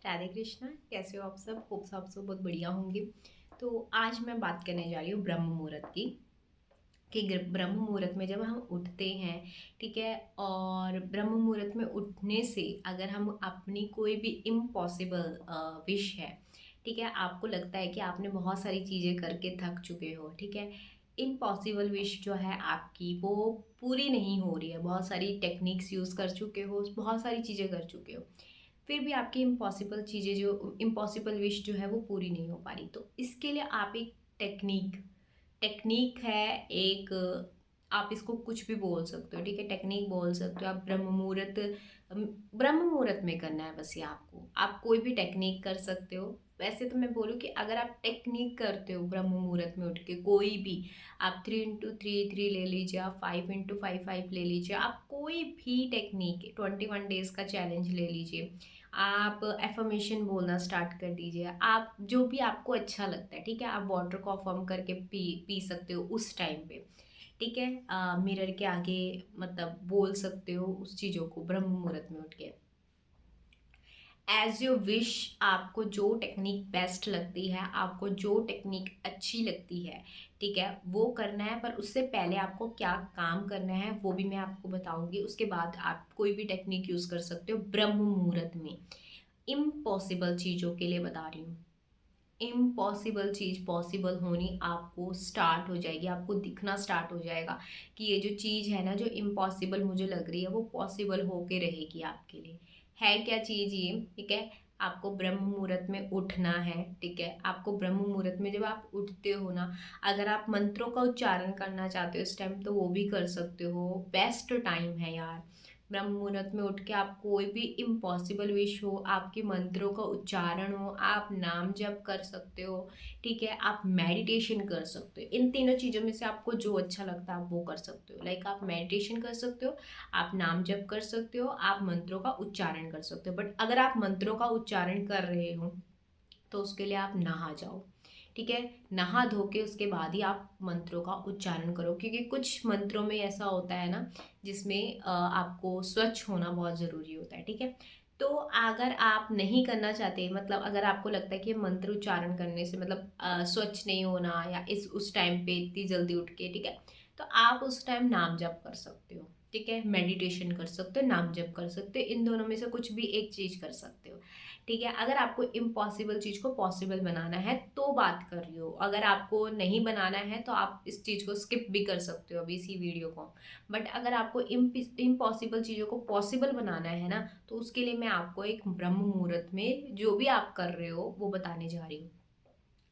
राधे कृष्णा। कैसे हो आप सब? होप्स आप सब बहुत बढ़िया होंगे। तो आज मैं बात करने जा रही हूँ ब्रह्म मुहूर्त की, कि ब्रह्म मुहूर्त में जब हम उठते हैं, ठीक है, और ब्रह्म मुहूर्त में उठने से अगर हम अपनी कोई भी इम्पॉसिबल विश है, ठीक है, आपको लगता है कि आपने बहुत सारी चीज़ें करके थक चुके हो, ठीक है, इम्पॉसिबल विश जो है आपकी वो पूरी नहीं हो रही है, बहुत सारी टेक्निक्स यूज़ कर चुके हो, बहुत सारी चीज़ें कर चुके हो, फिर भी आपकी इम्पॉसिबल चीज़ें जो इम्पॉसिबल विश जो है वो पूरी नहीं हो पा रही, तो इसके लिए आप एक टेक्निक टेक्निक है एक, आप इसको कुछ भी बोल सकते हो, ठीक है, टेक्निक बोल सकते हो आप। ब्रह्म मुहूर्त में करना है बस ये आपको, आप कोई भी टेक्निक कर सकते हो। वैसे तो मैं बोलूँ कि अगर आप टेक्निक करते हो ब्रह्म मुहूर्त में उठ के कोई भी, आप 3 into 3 ले लीजिए, आप 5 into 5 ले लीजिए, आप कोई भी टेक्निक 21 डेज का चैलेंज ले लीजिए, आप एफर्मेशन बोलना स्टार्ट कर दीजिए, आप जो भी आपको अच्छा लगता है, ठीक है, आप वाटर को फॉर्म करके पी पी सकते हो उस टाइम पे, ठीक है, मिरर के आगे मतलब बोल सकते हो उस चीज़ों को ब्रह्म मुहूर्त में उठ के, एज योर विश। आपको जो टेक्निक बेस्ट लगती है, आपको जो टेक्निक अच्छी लगती है, ठीक है, वो करना है। पर उससे पहले आपको क्या काम करना है वो भी मैं आपको बताऊंगी। उसके बाद आप कोई भी टेक्निक यूज़ कर सकते हो ब्रह्म मुहूर्त में। इम्पॉसिबल चीज़ों के लिए बता रही हूँ, इम्पॉसिबल चीज़ पॉसिबल होनी आपको स्टार्ट हो जाएगी, आपको दिखना स्टार्ट हो जाएगा कि ये जो चीज़ है ना, जो इम्पॉसिबल मुझे लग रही है वो पॉसिबल होके रहेगी आपके लिए। है क्या चीज़ ये? ठीक है, आपको ब्रह्म मुहूर्त में उठना है, ठीक है, आपको ब्रह्म मुहूर्त में जब आप उठते हो ना, अगर आप मंत्रों का उच्चारण करना चाहते हो इस टाइम तो वो भी कर सकते हो, बेस्ट टाइम है यार। ब्रह्म मुहूर्त में उठ के आप कोई भी इम्पॉसिबल विश हो, आपके मंत्रों का उच्चारण हो, आप नाम जप कर सकते हो, ठीक है, आप मेडिटेशन कर सकते हो। इन तीनों चीज़ों में से आपको जो अच्छा लगता है आप वो कर सकते हो। लाइक आप मेडिटेशन कर सकते हो, आप नाम जप कर सकते हो, आप मंत्रों का उच्चारण कर सकते हो। बट अगर आप मंत्रों का उच्चारण कर रहे हो तो उसके लिए आप नहा जाओ, ठीक है, नहा धो के उसके बाद ही आप मंत्रों का उच्चारण करो, क्योंकि कुछ मंत्रों में ऐसा होता है ना जिसमें आपको स्वच्छ होना बहुत ज़रूरी होता है, ठीक है। तो अगर आप नहीं करना चाहते, मतलब अगर आपको लगता है कि मंत्र उच्चारण करने से मतलब स्वच्छ नहीं होना, या इस उस टाइम पे इतनी जल्दी उठ के, ठीक है, तो आप उस टाइम नाम जप कर सकते हो, ठीक है, मेडिटेशन कर सकते हो, नाम जप कर सकते हो, इन दोनों में से कुछ भी एक चीज़ कर सकते हो, ठीक है। अगर आपको इम्पॉसिबल चीज़ को पॉसिबल बनाना है तो बात कर रही हो, अगर आपको नहीं बनाना है तो आप इस चीज़ को स्किप भी कर सकते हो अभी इसी वीडियो को। बट अगर आपको इम्पॉसिबल चीज़ों को पॉसिबल बनाना है ना, तो उसके लिए मैं आपको एक ब्रह्म मुहूर्त में जो भी आप कर रहे हो वो बताने जा रही हूँ।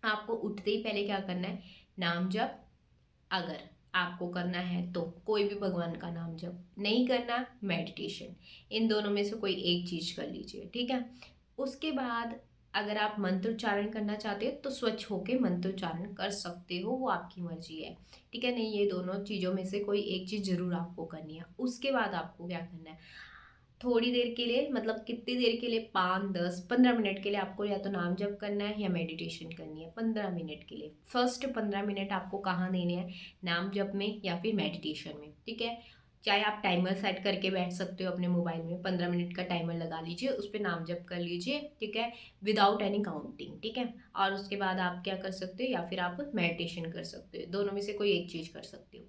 आपको उठते ही पहले क्या करना है? नाम जप। अगर आपको करना है तो कोई भी भगवान का नाम जप, नहीं करना मेडिटेशन, इन दोनों में से कोई एक चीज कर लीजिए, ठीक है। उसके बाद अगर आप मंत्रोच्चारण करना चाहते हो तो स्वच्छ होके मंत्रोच्चारण कर सकते हो, वो आपकी मर्जी है, ठीक है। नहीं, ये दोनों चीज़ों में से कोई एक चीज़ जरूर आपको करनी है। उसके बाद आपको क्या करना है? थोड़ी देर के लिए, मतलब कितनी देर के लिए, 5 10 15 मिनट के लिए आपको या तो नाम जप करना है या मेडिटेशन करनी है। 15 मिनट के लिए, फर्स्ट 15 मिनट आपको कहाँ देने हैं? नाम जप में या फिर मेडिटेशन में, ठीक है। चाहे आप टाइमर सेट करके बैठ सकते हो अपने मोबाइल में, 15 मिनट का टाइमर लगा लीजिए, उस पर नाम जप कर लीजिए, ठीक है, विदाउट एनी काउंटिंग, ठीक है। और उसके बाद आप क्या कर सकते हो, या फिर आप मेडिटेशन कर सकते हो, दोनों में से कोई एक चीज़ कर सकते हो।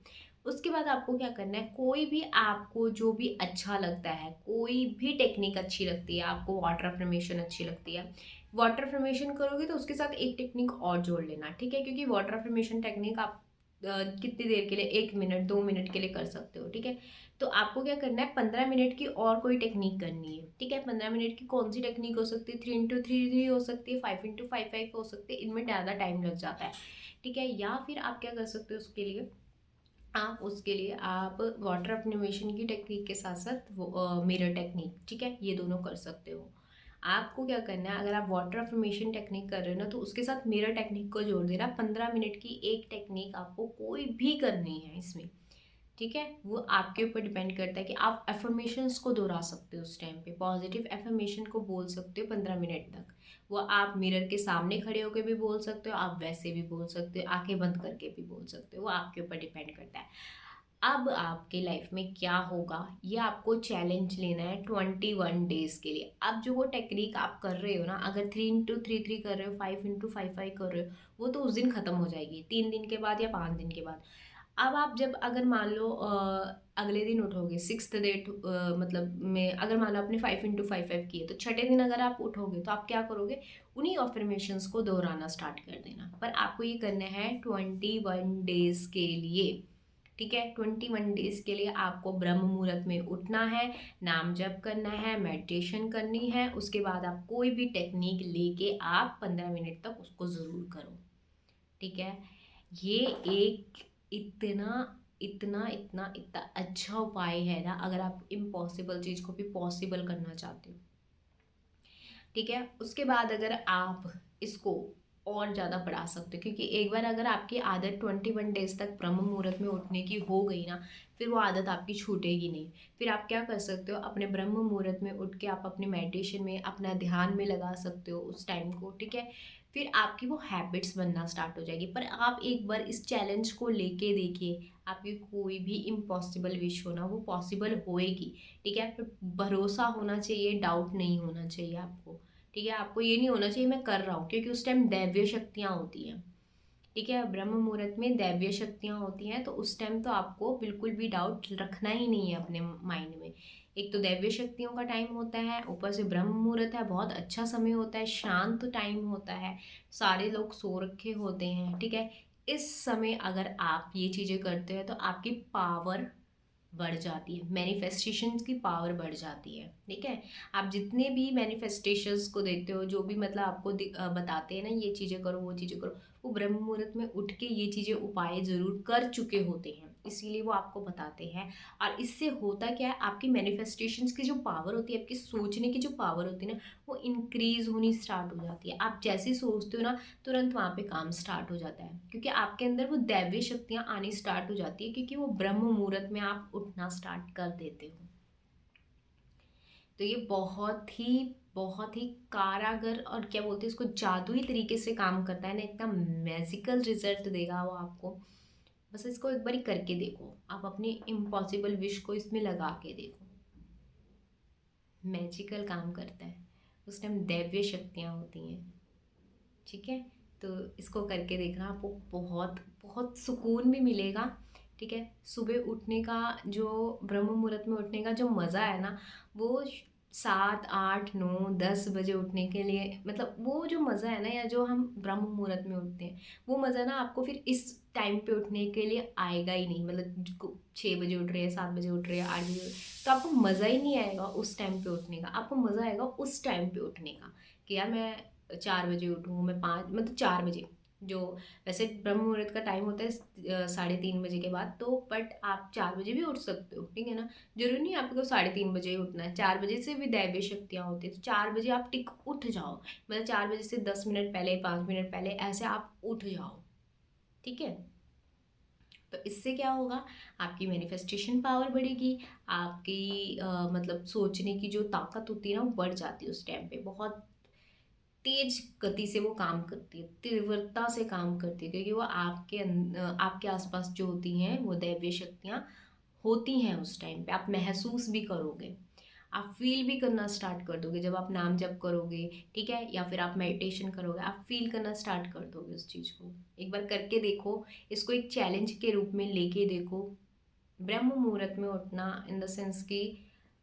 उसके बाद आपको क्या करना है? कोई भी आपको जो भी अच्छा लगता है, कोई भी टेक्निक अच्छी लगती है, आपको वाटर अफर्मेशन अच्छी लगती है, वाटर अफर्मेशन करोगे तो उसके साथ एक टेक्निक और जोड़ लेना, ठीक है, क्योंकि वाटर अफर्मेशन टेक्निक आप कितनी देर के लिए, 1 मिनट 2 मिनट के लिए कर सकते हो, ठीक है। तो आपको क्या करना है? 15 मिनट की और कोई टेक्निक करनी है, ठीक है। 15 मिनट की कौन सी टेक्निक हो सकती है? 3 into 3 हो सकती है, 5 into 5 हो सकती है, इनमें ज़्यादा टाइम लग जाता है, ठीक है। या फिर आप क्या कर सकते हो उसके लिए? आप उसके लिए आप वाटर अफ्रीमेशन की टेक्निक के साथ साथ वो मिरर टेक्निक, ठीक है, ये दोनों कर सकते हो। आपको क्या करना है? अगर आप वाटर अफ्रीमेशन टेक्निक कर रहे हो ना, तो उसके साथ मिरर टेक्निक को जोड़ देना। 15 मिनट की एक टेक्निक आपको कोई भी करनी है इसमें, ठीक है। वो आपके ऊपर डिपेंड करता है कि आप एफर्मेशंस को दोहरा सकते हो उस टाइम पे, पॉजिटिव एफर्मेशन को बोल सकते हो 15 मिनट तक। वो आप मिरर के सामने खड़े होकर भी बोल सकते हो, आप वैसे भी बोल सकते हो, आंखें बंद करके भी बोल सकते हो, वो आपके ऊपर डिपेंड करता है। अब आपके लाइफ में क्या होगा, ये आपको चैलेंज लेना है 21 डेज के लिए। अब जो वो टेक्निक आप कर रहे हो ना, अगर 3x3 कर रहे हो, 5x5 कर रहे हो, वो तो उस दिन ख़त्म हो जाएगी, 3 दिन के बाद या 5 दिन के बाद। अब आप जब अगर मान लो अगले दिन उठोगे 6th डे मतलब में, अगर मान लो आपने 5x5 किए, तो छठे दिन अगर आप उठोगे तो आप क्या करोगे, उन्हीं अफर्मेशंस को दोहराना स्टार्ट कर देना। पर आपको ये करना है 21 डेज के लिए, ठीक है। 21 डेज के लिए आपको ब्रह्म मुहूर्त में उठना है, नाम जप करना है, मेडिटेशन करनी है, उसके बाद आप कोई भी टेक्निक लेके आप 15 मिनट तक उसको ज़रूर करो, ठीक है। ये एक इतना इतना इतना इतना अच्छा उपाय है ना, अगर आप इम्पॉसिबल चीज़ को भी पॉसिबल करना चाहते हो, ठीक है। उसके बाद अगर आप इसको और ज़्यादा बढ़ा सकते हो, क्योंकि एक बार अगर आपकी आदत 21 डेज तक ब्रह्म मुहूर्त में उठने की हो गई ना, फिर वो आदत आपकी छूटेगी नहीं। फिर आप क्या कर सकते हो, अपने ब्रह्म मुहूर्त में उठ के आप अपने मेडिटेशन में अपना ध्यान में लगा सकते हो उस टाइम को, ठीक है। फिर आपकी वो हैबिट्स बनना स्टार्ट हो जाएगी। पर आप एक बार इस चैलेंज को लेके देखिए, आपकी कोई भी इम्पॉसिबल विश हो ना, वो पॉसिबल होएगी, ठीक है। पर भरोसा होना चाहिए, डाउट नहीं होना चाहिए आपको, ठीक है। आपको ये नहीं होना चाहिए मैं कर रहा हूँ, क्योंकि उस टाइम दैवीय शक्तियाँ होती हैं, ठीक है। ब्रह्म मुहूर्त में दैवीय शक्तियाँ होती हैं, तो उस टाइम तो आपको बिल्कुल भी डाउट रखना ही नहीं है अपने माइंड में। एक तो दैवीय शक्तियों का टाइम होता है, ऊपर से ब्रह्म मुहूर्त है, बहुत अच्छा समय होता है, शांत टाइम होता है, सारे लोग सो रखे होते हैं, ठीक है। इस समय अगर आप ये चीज़ें करते हैं तो आपकी पावर बढ़ जाती है, मैनिफेस्टेशंस की पावर बढ़ जाती है, ठीक है। आप जितने भी मैनिफेस्टेशंस को देखते हो, जो भी मतलब आपको बताते हैं ना ये चीज़ें करो वो चीज़ें करो, वो ब्रह्म मुहूर्त में उठ के ये चीज़ें उपाय ज़रूर कर चुके होते हैं, इसीलिए वो आपको बताते हैं। और इससे होता क्या है, आपकी मैनिफेस्टेशंस की जो पावर होती है, आपकी सोचने की जो पावर होती है ना, वो इंक्रीज होनी स्टार्ट हो जाती है। आप जैसे सोचते हो ना, तुरंत वहाँ पे काम स्टार्ट हो जाता है, क्योंकि आपके अंदर वो दैवीय शक्तियाँ आनी स्टार्ट हो जाती है, क्योंकि वो ब्रह्म मुहूर्त में आप उठना स्टार्ट कर देते हो। तो ये बहुत ही कारागर और क्या बोलते हैं इसको, जादुई तरीके से काम करता है ना, इतना मैजिकल रिजल्ट देगा वो आपको। बस इसको एक बारी करके देखो, आप अपनी इम्पॉसिबल विश को इसमें लगा के देखो, मैजिकल काम करता है। उस टाइम दैवीय शक्तियाँ होती हैं, ठीक है। तो इसको करके देखना, आपको बहुत बहुत सुकून भी मिलेगा, ठीक है। सुबह उठने का जो ब्रह्म मुहूर्त में उठने का जो मज़ा है ना, वो 7 8 9 10 बजे उठने के लिए, मतलब वो जो मज़ा है ना, या जो हम ब्रह्म मुहूर्त में उठते हैं, वो मज़ा ना आपको फिर इस टाइम पे उठने के लिए आएगा ही नहीं। मतलब 6 बजे उठ रहे हैं, 7 बजे उठ रहे हैं, 8 बजे, तो आपको मज़ा ही नहीं आएगा उस टाइम पे उठने का। आपको मज़ा आएगा उस टाइम पे उठने का, कि यार मैं 4 बजे उठूँ, मैं 5 मतलब 4 बजे, जो वैसे ब्रह्म मुहूर्त का टाइम होता है 3:30 बजे के बाद, तो बट आप 4 बजे भी उठ सकते हो, ठीक है ना। जरूरी नहीं आपको 3:30 बजे ही उठना है, 4 बजे से भी दैवीय शक्तियाँ होती है, तो 4 बजे आप टिक उठ जाओ, मतलब 4 बजे से 10 मिनट पहले, 5 मिनट पहले, ऐसे आप उठ जाओ, ठीक है। तो इससे क्या होगा, आपकी मैनिफेस्टेशन पावर बढ़ेगी, आपकी मतलब सोचने की जो ताकत होती है ना, वो बढ़ जाती है उस टाइम पे, बहुत तेज गति से वो काम करती है, तीव्रता से काम करती है, क्योंकि वो आपके आसपास जो होती हैं वो दैवीय शक्तियाँ होती हैं उस टाइम पे, आप महसूस भी करोगे, आप फील भी करना स्टार्ट कर दोगे जब आप नाम जप करोगे, ठीक है, या फिर आप मेडिटेशन करोगे, आप फील करना स्टार्ट कर दोगे उस चीज़ को। एक बार करके देखो, इसको एक चैलेंज के रूप में लेके देखो। ब्रह्म मुहूर्त में उठना इन द सेंस कि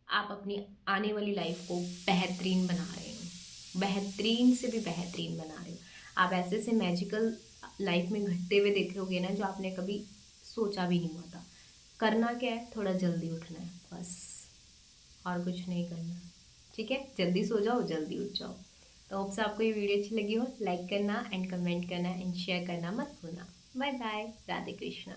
आप अपनी आने वाली लाइफ को बेहतरीन बना रहे हो, बेहतरीन से भी बेहतरीन बना रहे हो। आप ऐसे ऐसे मैजिकल लाइफ में घटते हुए देखोगे ना, जो आपने कभी सोचा भी नहीं हुआ था। करना क्या है, थोड़ा जल्दी उठना है बस, और कुछ नहीं करना, ठीक है। जल्दी सो जाओ, जल्दी उठ जाओ। तो होप से आपको ये वीडियो अच्छी लगी हो, लाइक करना एंड कमेंट करना एंड शेयर करना मत भूलना। Bye bye, Radhe Krishna.